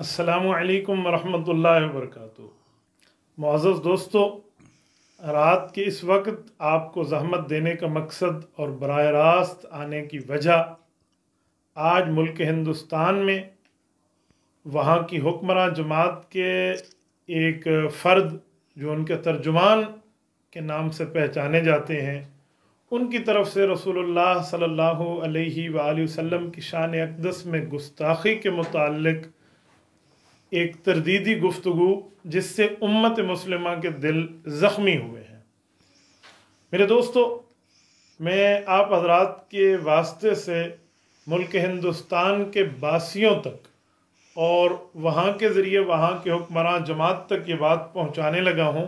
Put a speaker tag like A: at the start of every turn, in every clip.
A: अस्सलामु अलैकुम वरहमतुल्लाहि वबरकातुहू। मुअज़्ज़ज़ दोस्तों, रात के इस वक्त आपको ज़हमत देने का मकसद और बराह रास्त आने की वजह, आज मुल्क हिंदुस्तान में वहाँ की हुक्मरान जमात के एक फ़र्द जो उनके तर्जुमान के नाम से पहचाने जाते हैं, उनकी तरफ से रसूलुल्लाह सल्लल्लाहु अलैहि वसल्लम की शान अक़दस में गुस्ताखी के मुताल्लिक़ एक तरदीदी गुफ्तगू जिससे उम्मत मुस्लिमा के दिल ज़ख्मी हुए हैं। मेरे दोस्तों, मैं आप हज़रात के वास्ते से मुल्क हिंदुस्तान के बासियों तक और वहाँ के ज़रिए वहाँ के हुक्मरान जमात तक ये बात पहुँचाने लगा हूँ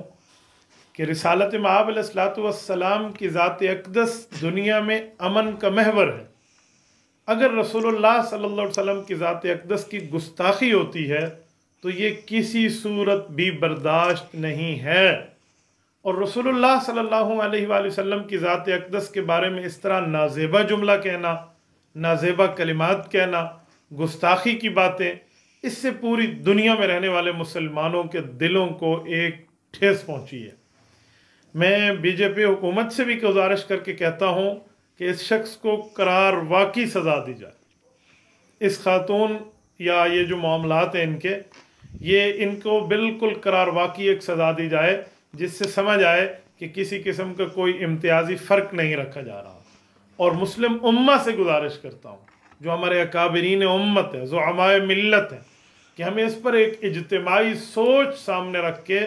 A: कि रिसालत मआब अलैहिस्सलातु वस्सलाम की ज़ात अक़दस दुनिया में अमन का महवर है। अगर रसूलुल्लाह सल्लल्लाहु अलैहि वसल्लम की ज़ात अक़दस की गुस्ताखी होती है तो ये किसी सूरत भी बर्दाश्त नहीं है। और रसूलुल्लाह सल्लल्लाहु अलैहि वसल्लम की ज़ात अक़दस के बारे में इस तरह नाज़ेबा जुमला कहना, नाज़ेबा कलिमात कहना, गुस्ताखी की बातें, इससे पूरी दुनिया में रहने वाले मुसलमानों के दिलों को एक ठेस पहुंची है। मैं बीजेपी हुकूमत से भी गुजारिश करके कहता हूं कि इस शख्स को करार वाक़ई सज़ा दी जाए। इस खातून या ये जो मामलात हैं इनको बिल्कुल करार वाक़ई एक सज़ा दी जाए जिससे समझ आए कि किसी किस्म का कोई इम्तियाज़ी फ़र्क नहीं रखा जा रहा। और मुस्लिम उम्मा से गुजारिश करता हूँ, जो हमारे अकाबरीन उम्मत है, जो अमाए मिल्लत हैं, कि हमें इस पर एक इज्तिमाई सोच सामने रख के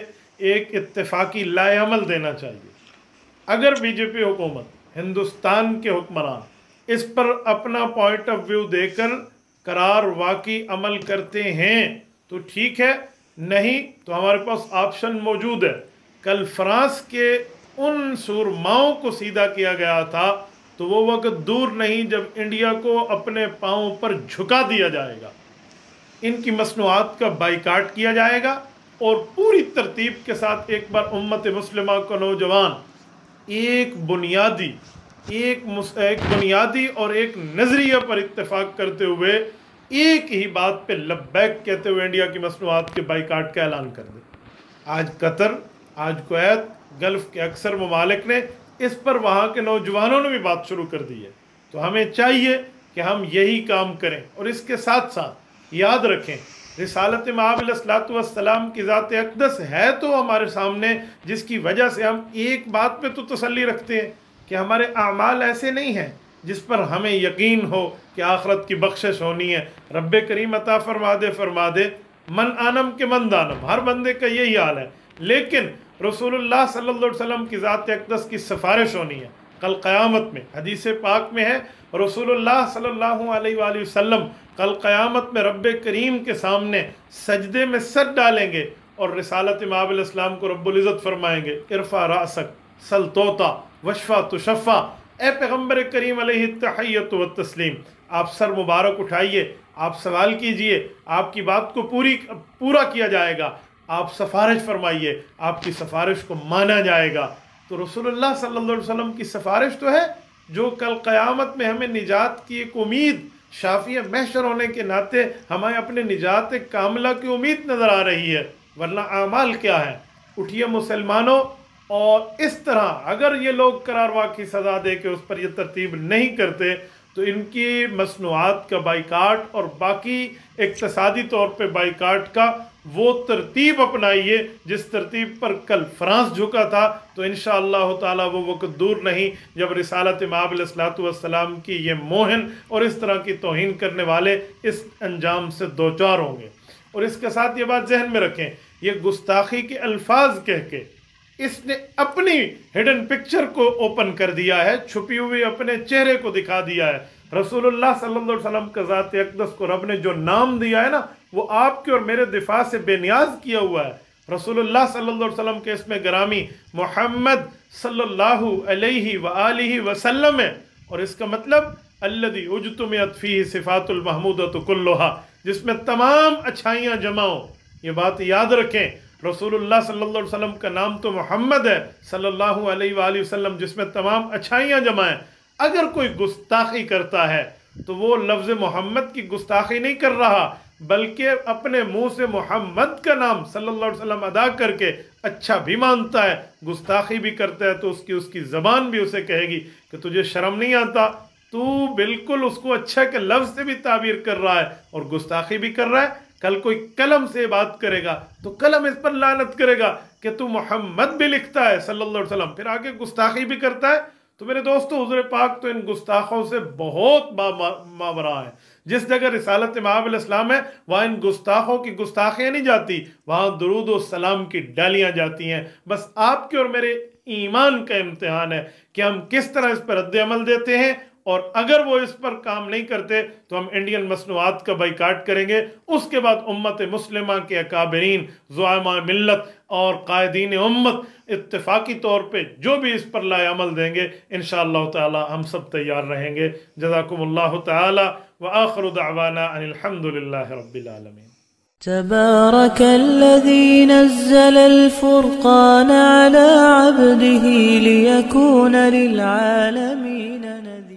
A: एक इत्तेफाकी लाएअमल देना चाहिए। अगर बीजेपी हुकूमत, हिंदुस्तान के हुक्मरान इस पर अपना पॉइंट ऑफ व्यू देकर करार वाक़ई अमल करते हैं तो ठीक है, नहीं तो हमारे पास ऑप्शन मौजूद है। कल फ्रांस के उन सूरमाओं को सीधा किया गया था तो वो वक्त दूर नहीं जब इंडिया को अपने पाँव पर झुका दिया जाएगा। इनकी मसनूआत का बाइकाट किया जाएगा और पूरी तरतीब के साथ एक बार उम्मत मुस्लिमा का नौजवान एक बुनियादी और एक नज़रिया पर इत्तेफाक करते हुए एक ही बात पे लब्बैक कहते हुए इंडिया की मसनूआत के बाइकाट का ऐलान कर दे। आज कतर, आज कुवैत, गल्फ़ के अक्सर ममालिक ने इस पर वहाँ के नौजवानों ने भी बात शुरू कर दी है। तो हमें चाहिए कि हम यही काम करें और इसके साथ साथ याद रखें, रिसालत मआब अलैहिस्सलातु वस्सलाम की ज़ात अक़दस है तो हमारे सामने, जिसकी वजह से हम एक बात पे तो तसल्ली रखते हैं कि हमारे अमाल ऐसे नहीं हैं जिस पर हमें यकीन हो कि आखरत की बख्शिश होनी है। रब्बे करीम अता फरमा दे मन आनम के मन दानम, हर बंदे का यही हाल है। लेकिन रसूलुल्लाह सल्लल्लाहु अलैहि वसल्लम की ज़ात अक़दस की सिफारिश होनी है कल क़यामत में। हदीस पाक में है, रसूलुल्लाह सल्लल्लाहु अलैहि वसल्लम कल क़यामत में रब्बे करीम के सामने सजदे में सर डालेंगे और रिसालत मआब अलैहिस्सलाम को रब्बुल इज़्ज़त फरमाएंगे, इरफ़ा रासक सल तोता वशफ़ा तुशफ़ा, ए पैगम्बर करीम अलैहि तहिय्यतु व तस्लीम, आप सर मुबारक उठाइए, आप सवाल कीजिए, आपकी बात को पूरा किया जाएगा, आप सिफारिश फरमाइए, आपकी सिफारिश को माना जाएगा। तो रसूलुल्लाह सल्लल्लाहु अलैहि वसल्लम की सिफारिश तो है जो कल क़यामत में हमें निजात की एक उम्मीद, शाफ़िया महशर होने के नाते हमें अपने निजात कामिला की उम्मीद नज़र आ रही है। वरना आमाल क्या है? उठिए मुसलमानों, और इस तरह अगर ये लोग करार वाक़ई सज़ा दे के उस पर ये तरतीब नहीं करते तो इनकी मसनूआत का बाइकाट और बाकी इक़्तिसादी तौर पे बाइकाट का वो तरतीब अपनाइए जिस तरतीब पर कल फ्रांस झुका था। तो इंशाअल्लाह ताला वो वक्त दूर नहीं जब रिसालत मआब अलैहिस्सलातु वस्सलाम की ये मोहन और इस तरह की तौहीन करने वाले इस अंजाम से दो चार होंगे। और इसके साथ ये बात जहन में रखें, ये गुस्ताखी के अल्फाज कह के इसने अपनी हिडन पिक्चर को ओपन कर दिया है, छुपी हुई अपने चेहरे को दिखा दिया है। रसूलुल्लाह सल्लल्लाहु अलैहि वसल्लम का ज़ात अक़दस को रब ने जो नाम दिया है ना, वो आपके और मेरे दिफा से बेनियाज किया हुआ है। रसूलुल्लाह सल्लल्लाहु अलैहि वसल्लम के इसमें ग्रामी मोहम्मद सल्लल्लाहु अलैहि वसल्लम है, और इसका मतलब अल्लज़ी उज्तुमिअत फ़ीहि सिफ़ातुल महमूदतु कुल्लुहा, जिसमें तमाम अच्छाइयाँ जमा हो। ये बात याद रखें, रसूलुल्लाह सल्लल्लाहु अलैहि वसल्लम का नाम तो मोहम्मद है सल्लल्लाहु अलैहि वसल्लम, जिसमें तमाम अच्छाइयाँ जमा हैं। अगर कोई गुस्ताखी करता है तो वो लफ्ज़ मोहम्मद की गुस्ताखी नहीं कर रहा, بلکہ اپنے منہ سے محمد کا نام صلی اللہ علیہ وسلم ادا کر کے اچھا بھی مانتا ہے، گستاخی بھی کرتا ہے تو اس کی زبان بھی اسے کہے گی کہ تجھے شرم نہیں آتا، تو بالکل اس کو اچھا کے لفظ سے بھی تعبیر کر رہا ہے اور گستاخی بھی کر رہا ہے۔ کل کوئی قلم سے بات کرے گا تو قلم اس پر لعنت کرے گا کہ تو محمد بھی لکھتا ہے صلی اللہ علیہ وسلم، پھر آگے گستاخی بھی کرتا ہے۔ تو میرے دوستو، حضور پاک تو ان گستاخوں سے بہت ماورا ہے۔ جس جگہ رسالت مآب علیہ السلام ہے وہاں ان گستاخوں کی گستاخیاں نہیں جاتی، وہاں درود و سلام کی ڈالیاں جاتی ہیں۔ بس آپ کے اور میرے ایمان کا امتحان ہے کہ ہم کس طرح اس پر رد عمل دیتے ہیں، اور اگر وہ اس پر کام نہیں کرتے تو ہم انڈین مصنوعات کا بائیکاٹ کریں گے۔ اس کے بعد امت مسلمہ کے اکابرین، زعماء ملت اور قائدین امت اتفاقی طور پہ جو بھی اس پر لائے عمل دیں گے، انشاءاللہ تعالی ہم سب تیار رہیں گے۔ جزاکم اللہ تعالی وآخر دعوانا ان الحمدللہ رب العالمین۔
B: تبارك الذي نزل الفرقان على عبده ليكون للعالمين نذيرا۔